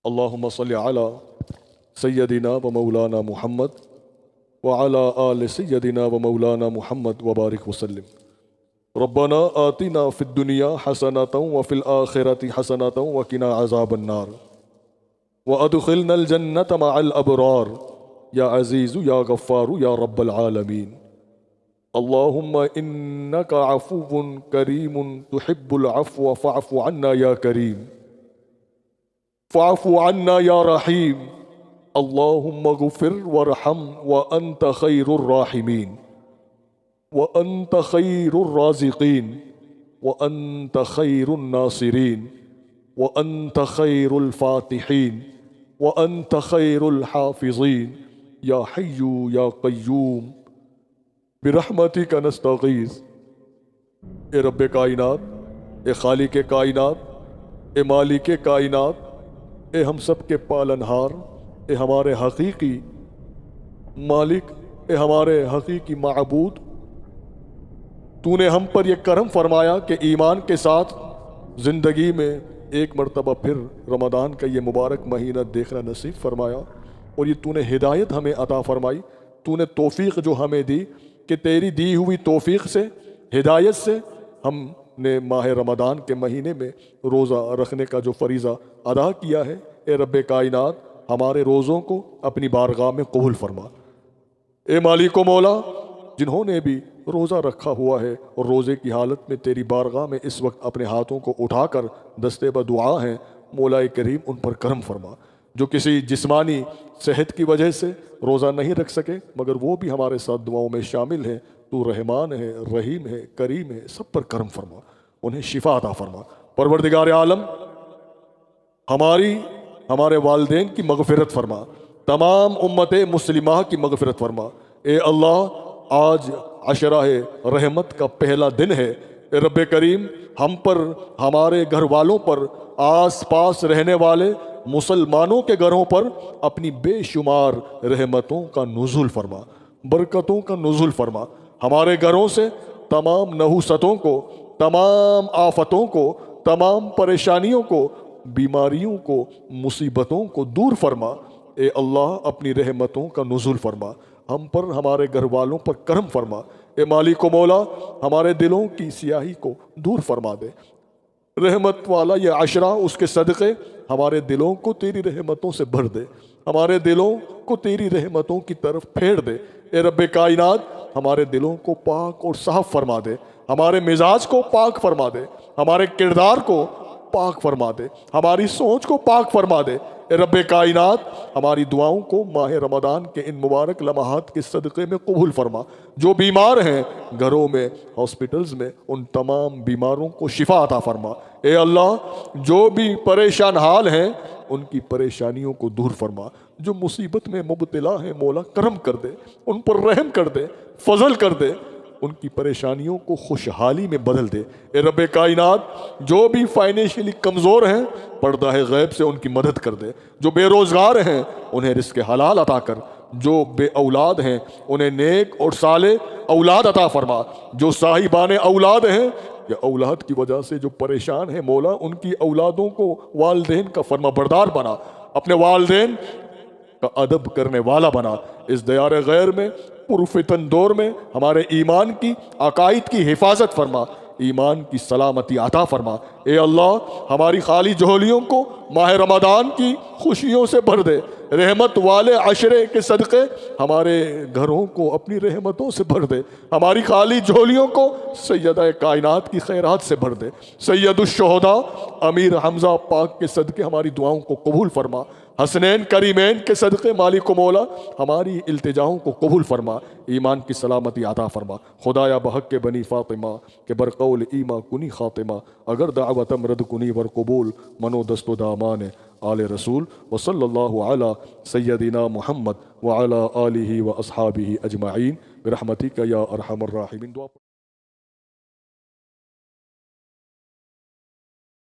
اللهم صل على سيدنا ومولانا محمد وعلى آل سيدنا ومولانا محمد وبارك وسلم. ربنا آتنا في الدنيا حسنة وفي الآخرة حسنة وقنا عذاب النار وأدخلنا الجنة مع الأبرار يا عزيز يا غفار يا رب العالمين. اللهم إنك عفو كريم تحب العفو فاعف عنا يا كريم، فاعف عنا يا رحيم. اللهم اغفر وارحم وأنت خير الراحمين وأنت خير الرازقين وأنت خير الناصرين وأنت خير الفاتحين وأنت خير الحافظين يا حي يا قیوم برحمتک نستغیث. اے رب کائنات، اے خالق کائنات، اے مالک کائنات، اے ہم سب کے پالنہار، اے ہمارے حقیقی مالک، اے ہمارے حقیقی معبود، تو نے ہم پر یہ کرم فرمایا کہ ایمان کے ساتھ زندگی میں ایک مرتبہ پھر رمضان کا یہ مبارک مہینہ دیکھنا نصیب فرمایا، اور یہ تو نے ہدایت ہمیں عطا فرمائی، تو نے توفیق جو ہمیں دی کہ تیری دی ہوئی توفیق سے، ہدایت سے ہم نے ماہ رمضان کے مہینے میں روزہ رکھنے کا جو فریضہ ادا کیا ہے. اے رب کائنات، ہمارے روزوں کو اپنی بارگاہ میں قبول فرما. اے مالک و مولا، جنہوں نے بھی روزہ رکھا ہوا ہے اور روزے کی حالت میں تیری بارگاہ میں اس وقت اپنے ہاتھوں کو اٹھا کر دستے بدعا ہیں، مولا کریم ان پر کرم فرما. جو کسی جسمانی صحت کی وجہ سے روزہ نہیں رکھ سکے مگر وہ بھی ہمارے ساتھ دعاؤں میں شامل ہیں، تو رحمان ہے، رحیم ہے، کریم ہے، سب پر کرم فرما، انہیں شفا عطا فرما. پروردگار عالم، ہمارے والدین کی مغفرت فرما، تمام امت مسلمہ کی مغفرت فرما. اے اللہ، آج عشرہ رحمت کا پہلا دن ہے. اے رب کریم، ہم پر، ہمارے گھر والوں پر، آس پاس رہنے والے مسلمانوں کے گھروں پر اپنی بے شمار رحمتوں کا نزول فرما، برکتوں کا نزول فرما. ہمارے گھروں سے تمام نحوستوں کو، تمام آفتوں کو، تمام پریشانیوں کو، بیماریوں کو، مصیبتوں کو دور فرما. اے اللہ، اپنی رحمتوں کا نزول فرما، ہم پر، ہمارے گھر والوں پر کرم فرما. اے مالک و مولا، ہمارے دلوں کی سیاہی کو دور فرما دے. رحمت والا یہ عشرہ، اس کے صدقے ہمارے دلوں کو تیری رحمتوں سے بھر دے، ہمارے دلوں کو تیری رحمتوں کی طرف پھیر دے. اے رب کائنات، ہمارے دلوں کو پاک اور صاف فرما دے، ہمارے مزاج کو پاک فرما دے، ہمارے کردار کو پاک فرما دے، ہماری سوچ کو پاک فرما دے. اے رب کائنات، ہماری دعاؤں کو ماہ رمضان کے ان مبارک لمحات کے صدقے میں قبول فرما. جو بیمار ہیں گھروں میں، ہاسپٹلز میں، ان تمام بیماروں کو شفا عطا فرما. اے اللہ، جو بھی پریشان حال ہیں ان کی پریشانیوں کو دور فرما. جو مصیبت میں مبتلا ہیں مولا، کرم کر دے، ان پر رحم کر دے، فضل کر دے، ان کی پریشانیوں کو خوشحالی میں بدل دے. اے رب کائنات، جو بھی فائنینشلی کمزور ہیں پردہ غیب سے ان کی مدد کر دے. جو بے روزگار ہیں انہیں رزق حلال عطا کر. جو بے اولاد ہیں انہیں نیک اور صالح اولاد عطا فرما. جو صاحبان اولاد ہیں یا اولاد کی وجہ سے جو پریشان ہیں مولا، ان کی اولادوں کو والدین کا فرما بردار بنا، اپنے والدین کا ادب کرنے والا بنا. اس دیار غیر میں، پرفتن دور میں ہمارے ایمان کی، عقائد کی حفاظت فرما، ایمان کی سلامتی عطا فرما. اے اللہ، ہماری خالی جھولیوں کو ماہ رمضان کی خوشیوں سے بھر دے. رحمت والے عشرے کے صدقے ہمارے گھروں کو اپنی رحمتوں سے بھر دے. ہماری خالی جھولیوں کو سیدہ کائنات کی خیرات سے بھر دے. سید الشہداء امیر حمزہ پاک کے صدقے ہماری دعاؤں کو قبول فرما. حسنین کریمین کے صدقے مالک و مولا ہماری التجاؤں کو قبول فرما. ایمان کی سلامتی عطا فرما. خدایا بحق کے بنی فاطمہ کہ برقول ایما کنی خاتمہ، اگر دعوتم رد کنی ور قبول، منو دست و دامان آل رسول. وصلی اللہ علی سیدنا محمد وعلی آلہ و اصحابہ اجمعین برحمتک یا ارحم الراحمین.